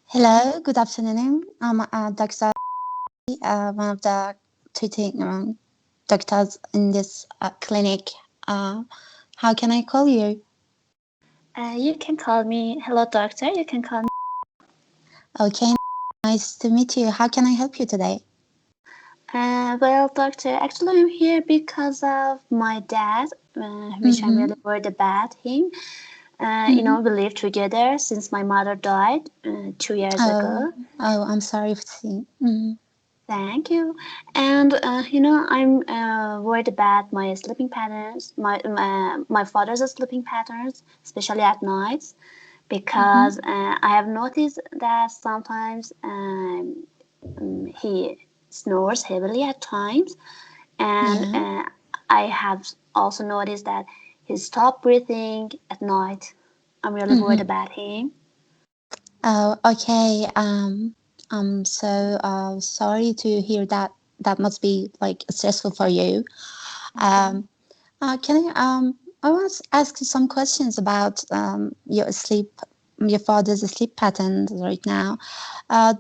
Hello, good afternoon. I'm Dr. One of the treating doctors in this clinic. How can I call you? You can call me, hello doctor, you can call me. Okay, nice to meet you. How can I help you today? Well, doctor, actually I'm here because of my dad, which I'm Mm-hmm. really worried about him. Mm-hmm. We live together since my mother died 2 years Oh, ago. I'm sorry for seeing. Mm-hmm. Thank you. And I'm worried about my sleeping patterns, my father's sleeping patterns, especially at nights, Mm-hmm. because I have noticed that sometimes he snores heavily at times, and Yeah. I have also noticed that he stopped breathing at night. I'm really worried Mm-hmm. about him. Oh, okay. I'm so sorry to hear that. That must be like stressful for you. Mhm. Um, can I want to ask you some questions about your father's sleep patterns right now. Uh,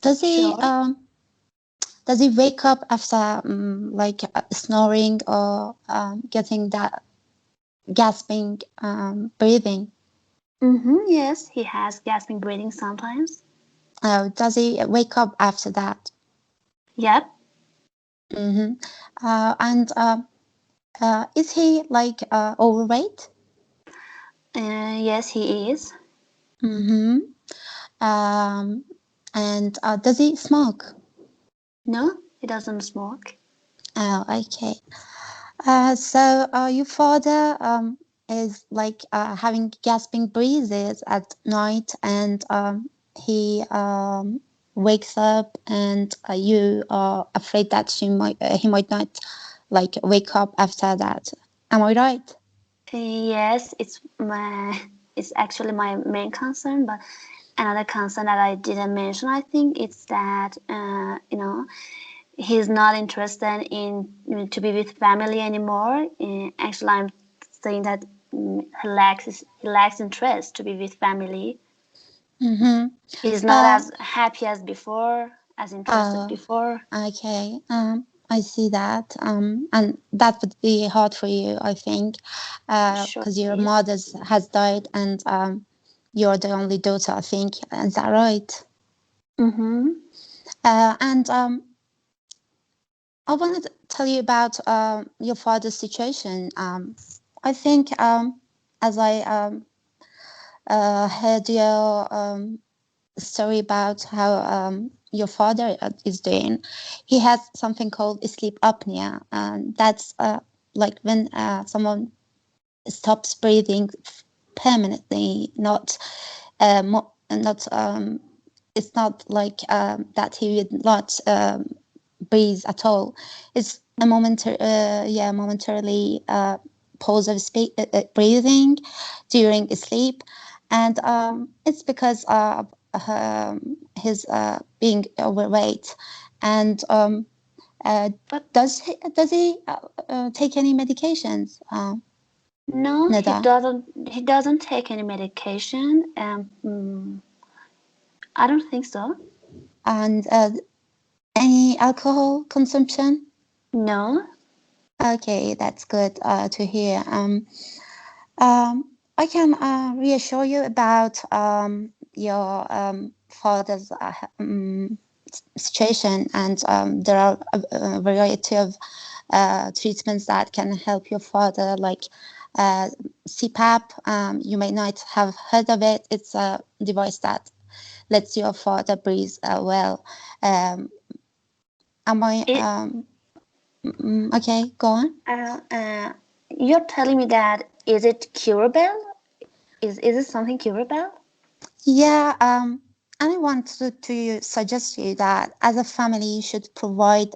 does he Sure. um, does he wake up after like snoring or getting that gasping breathing? Yes, he has gasping breathing sometimes. Does he wake up after that? Yep. Mm-hmm. And is he like overweight? Yes, he is. Mm-hmm. Um, and does he smoke? No, he doesn't smoke. Oh, okay. So your father is like having gasping breezes at night, and he wakes up, and you are afraid that he might not like wake up after that. Am I right? Yes, it's actually my main concern, but another concern that I didn't mention, I think, it's that he's not interested in to be with family anymore. Actually, I'm saying that he lacks interest to be with family. Mm-hmm. He's not Uh, as happy as before, as interested uh, before. okay. I see that. And that would be hard for you, I think, Sure, because your it is. mother has died, and you're the only daughter, I think. Is that right? Mm-hmm. And I wanted to tell you about your father's situation. I think as I heard your story about how your father is doing, he has something called sleep apnea, and that's like when someone stops breathing permanently, not it's not like that he would not breathe at all. It's a momentarily pause of breathing during sleep, and it's because of his being overweight. And But does he take any medications, no, he Nida? doesn't. He doesn't take any medication. I don't think so. And any alcohol consumption? No. Okay, that's good to hear. I can reassure you about your father's situation, and there are a variety of treatments that can help your father, like CPAP. You may not have heard of it. It's a device that lets your father breathe well. Um, am I? It. Okay, go on. Uh, uh, you're telling me that is it curable? Is it something curable? Yeah, and I want to suggest you that as a family, you should provide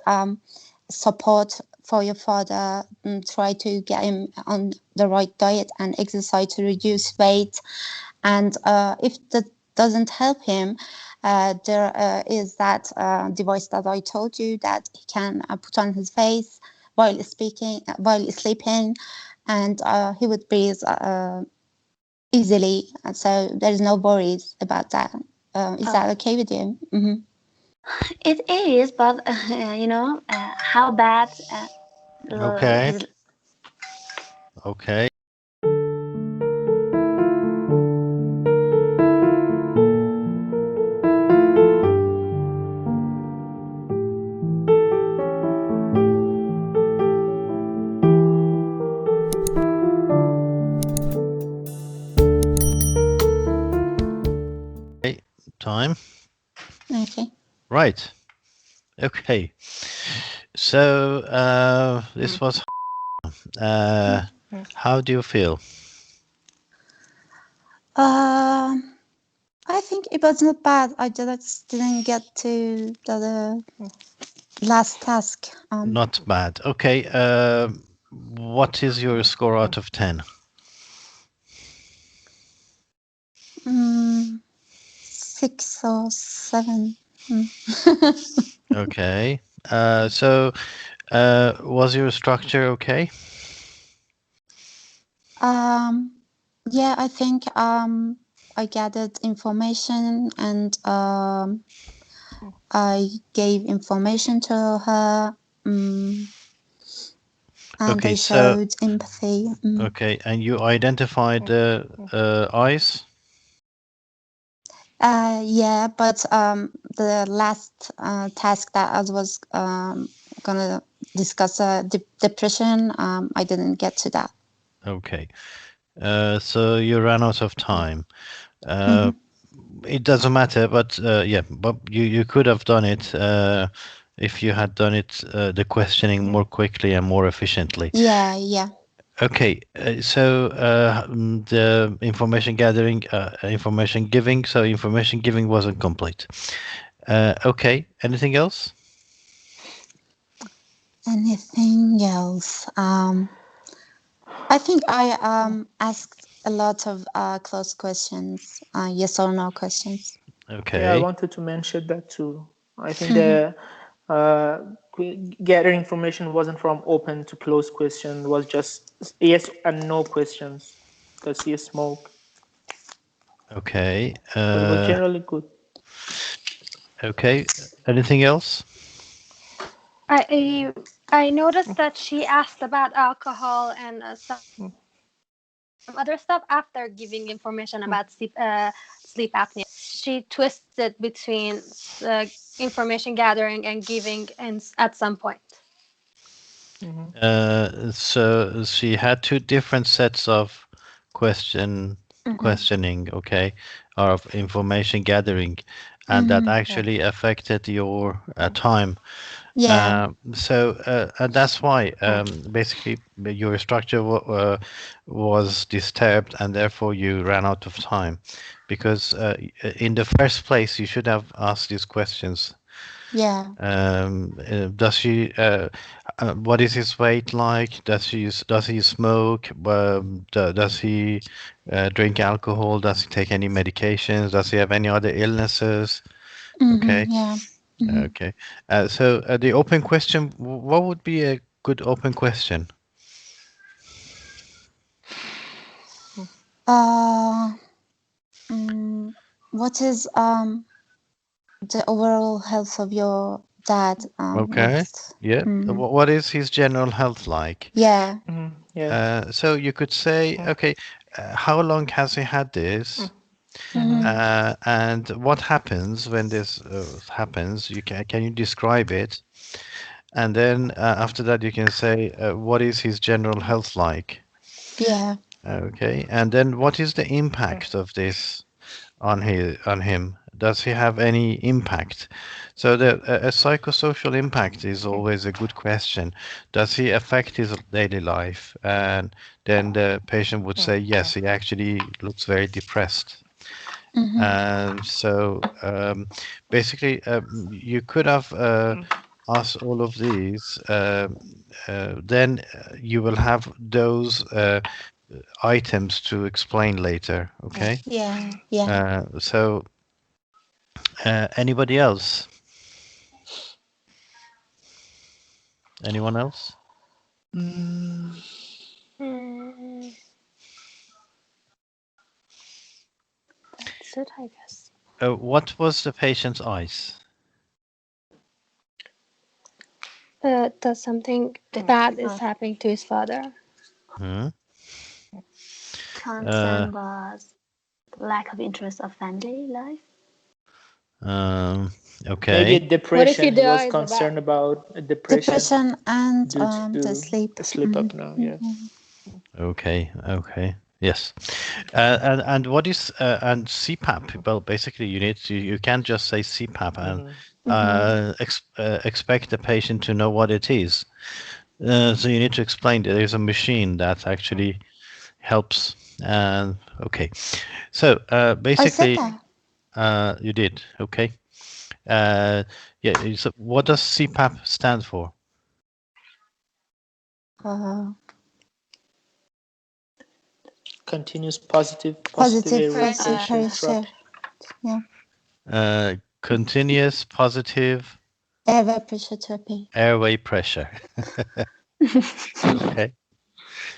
support for your father, try to get him on the right diet and exercise to reduce weight. And if that doesn't help him, there is that device that I told you that he can put on his face while sleeping, and he would breathe easily. And so there's no worries about that. Is that okay with you? Mm-hmm. It is, but how bad Okay. his. Okay. Time. Okay. Right. Okay. So this was. How do you feel? I think it was not bad. I just didn't get to the last task. Not bad. Okay. What is your score out of 10? 6 or 7. Okay. So was your structure okay? Yeah, I think I gathered information and I gave information to her. And Okay. I So showed empathy. okay, and you identified the eyes. Yeah, but the last task that I was gonna discuss depression, I didn't get to that. Okay. So you ran out of time. Mhm. It doesn't matter, but yeah, but you could have done it if you had done it the questioning more quickly and more efficiently. Yeah, yeah. Okay, so the information gathering, information giving, so information giving wasn't complete. Okay, anything else? Anything else? I think I asked a lot of close questions, yes or no questions. Yeah, I Okay, wanted to mention that too. I think the uh, gather information wasn't from open to closed question. It was just yes and no questions. Does he smoke? okay, But it was generally good. okay. Anything else? I noticed that she asked about alcohol and some other stuff after giving information about sleep apnea. She twisted between information gathering and giving at some point. So she had two different sets of questioning, okay, or of information gathering, and that actually affected your time. Yeah, And that's why basically your structure was disturbed, and therefore you ran out of time, because in the first place you should have asked these questions. yeah. Does she? What is his weight like? Does he smoke? Does he drink alcohol? Does he take any medications? Does he have any other illnesses? Okay. Yeah. Okay. So the open question, what would be a good open question? Uh, what is the overall health of your dad? Okay. Yeah. What is his general health like? Yeah. Yes. So you could say, okay, how long has he had this? And what happens when this happens? Can you describe it? And then after that, you can say, what is his general health like? Yeah. Okay. And then what is the impact of this on him? Does he have any impact? So a psychosocial impact is always a good question. Does he affect his daily life? And then the patient would say, yes, he actually looks very depressed. And so basically, you could have asked all of these. Then you will have those items to explain later. Okay. Yeah. Yeah. So anybody else? Anyone else? Hmm. That's it, I guess. what was the patient's eyes? That something bad is happening to his father. Hmm? Concern was lack of interest of family life. Okay. Maybe What if he depression. He was dies about? concerned about a depression Depression and due the to sleep. a sleep apnea. Yes. Okay. Okay. Yes. And what is and CPAP? Well, basically, you can't just say CPAP and expect the patient to know what it is. So you need to explain that there's a machine that actually helps. And okay, so I said basically, that. you did okay. Yeah. So what does CPAP stand for? Uh, Continuous positive positive airway pressure. pressure drop. Yeah. Continuous positive Airway pressure therapy. airway pressure. Okay.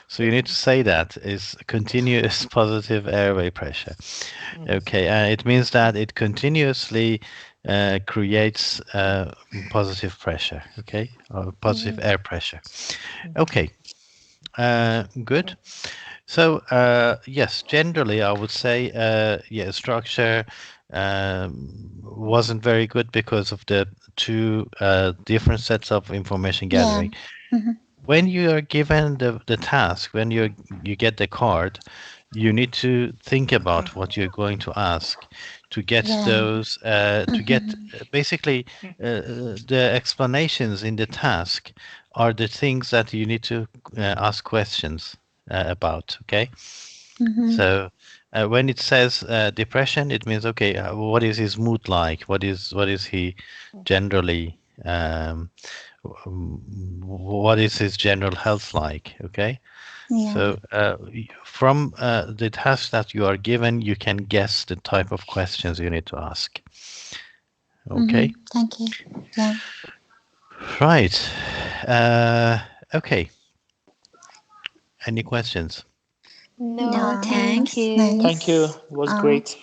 So you need to say that is continuous positive airway pressure. Okay, it means that it continuously creates positive pressure. Okay, or positive air pressure. Okay, good. So yes, generally I would say yeah, structure wasn't very good because of the two different sets of information Yeah. gathering. When you are given the task, when you get the card, you need to think about what you're going to ask to get Yeah. those to get basically the explanations in the task are the things that you need to ask questions about. Okay, so when it says depression, it means okay, what is his mood like? What is he generally what is his general health like? Okay, Yeah. so from the task that you are given, you can guess the type of questions you need to ask. Okay, Thank you. Yeah. right. Okay, any questions? No, No, thank thanks. you. Thank you. Nice. It was great.